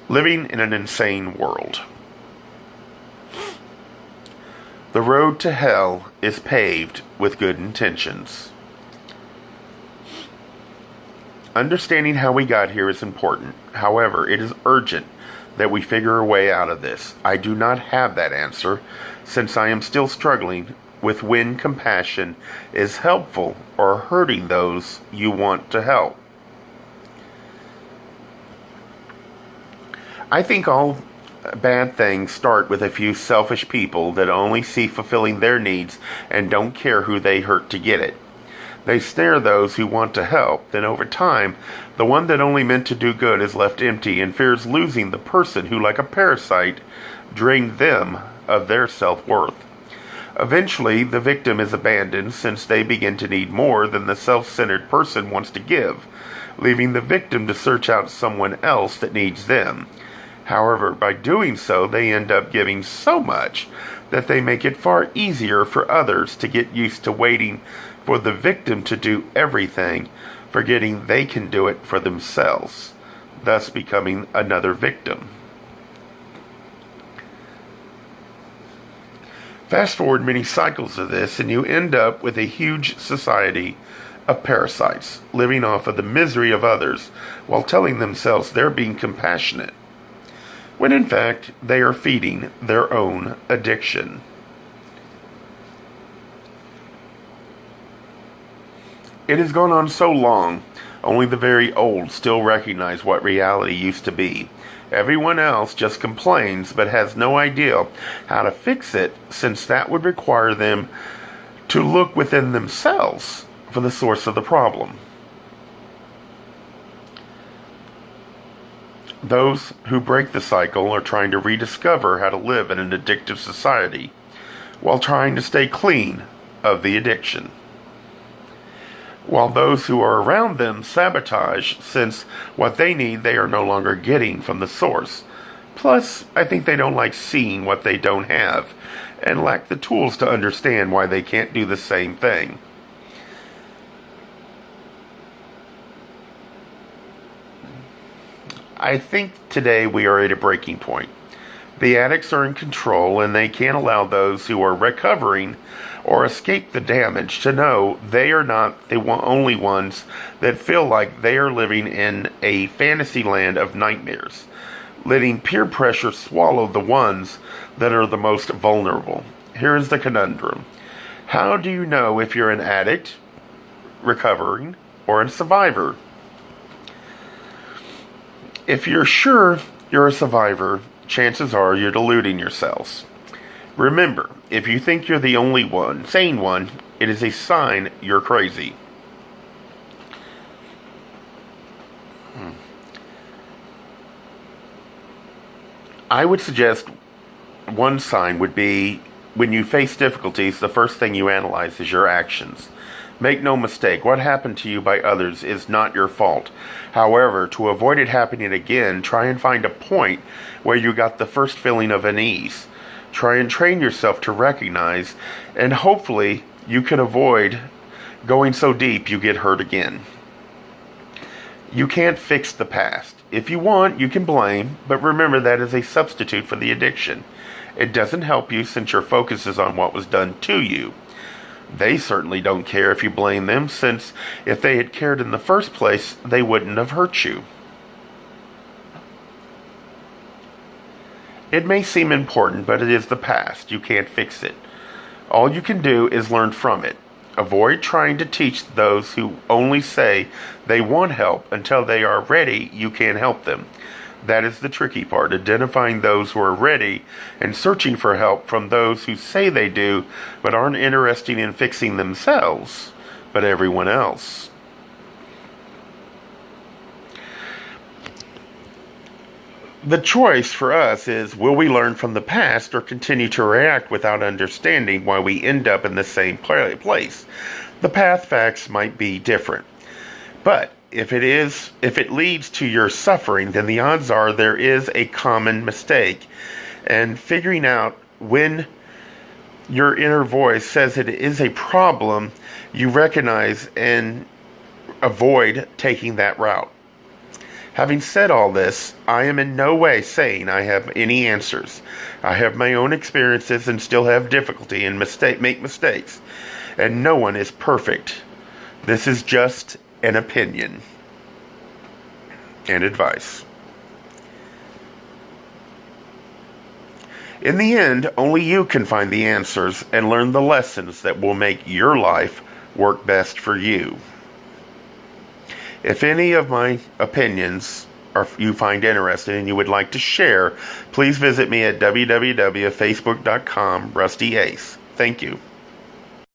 Living in an insane world. The road to hell is paved with good intentions. Understanding how we got here is important. However, it is urgent that we figure a way out of this. I do not have that answer, since I am still struggling with when compassion is helpful or hurting those you want to help. I think all bad things start with a few selfish people that only see fulfilling their needs and don't care who they hurt to get it. They snare those who want to help. Then over time, the one that only meant to do good is left empty and fears losing the person who, like a parasite, drained them of their self-worth. Eventually, the victim is abandoned since they begin to need more than the self-centered person wants to give, leaving the victim to search out someone else that needs them. However, by doing so, they end up giving so much that they make it far easier for others to get used to waiting for the victim to do everything, forgetting they can do it for themselves, thus becoming another victim. Fast forward many cycles of this, and you end up with a huge society of parasites, living off of the misery of others while telling themselves they're being compassionate, when in fact they are feeding their own addiction. It has gone on so long, only the very old still recognize what reality used to be. Everyone else just complains but has no idea how to fix it, since that would require them to look within themselves for the source of the problem. Those who break the cycle are trying to rediscover how to live in an addictive society while trying to stay clean of the addiction, while those who are around them sabotage, since what they need they are no longer getting from the source. Plus, I think they don't like seeing what they don't have and lack the tools to understand why they can't do the same thing. I think today we are at a breaking point. The addicts are in control, and they can't allow those who are recovering or escape the damage to know they are not the only ones that feel like they are living in a fantasy land of nightmares, letting peer pressure swallow the ones that are the most vulnerable. Here is the conundrum. How do you know if you're an addict, recovering, or a survivor? If you're sure you're a survivor, chances are you're deluding yourselves. Remember, if you think you're the only one, sane one, it is a sign you're crazy. I would suggest one sign would be when you face difficulties, the first thing you analyze is your actions. Make no mistake, what happened to you by others is not your fault. However, to avoid it happening again, try and find a point where you got the first feeling of unease. Try and train yourself to recognize, and hopefully you can avoid going so deep you get hurt again. You can't fix the past. If you want, you can blame, but remember that is a substitute for the addiction. It doesn't help you since your focus is on what was done to you. They certainly don't care if you blame them, since if they had cared in the first place, they wouldn't have hurt you. It may seem important, but it is the past. You can't fix it. All you can do is learn from it. Avoid trying to teach those who only say they want help until they are ready you can't help them. That is the tricky part, identifying those who are ready and searching for help from those who say they do but aren't interested in fixing themselves, but everyone else. The choice for us is, will we learn from the past or continue to react without understanding why we end up in the same place? The path facts might be different, but if it leads to your suffering, then the odds are there is a common mistake. And figuring out when your inner voice says it is a problem, you recognize and avoid taking that route. Having said all this, I am in no way saying I have any answers. I have my own experiences and still have difficulty and make mistakes. And no one is perfect. This is just an opinion and advice. In the end, only you can find the answers and learn the lessons that will make your life work best for you. If any of my opinions you find interesting and you would like to share, please visit me at www.facebook.com/RustyAce. Thank you.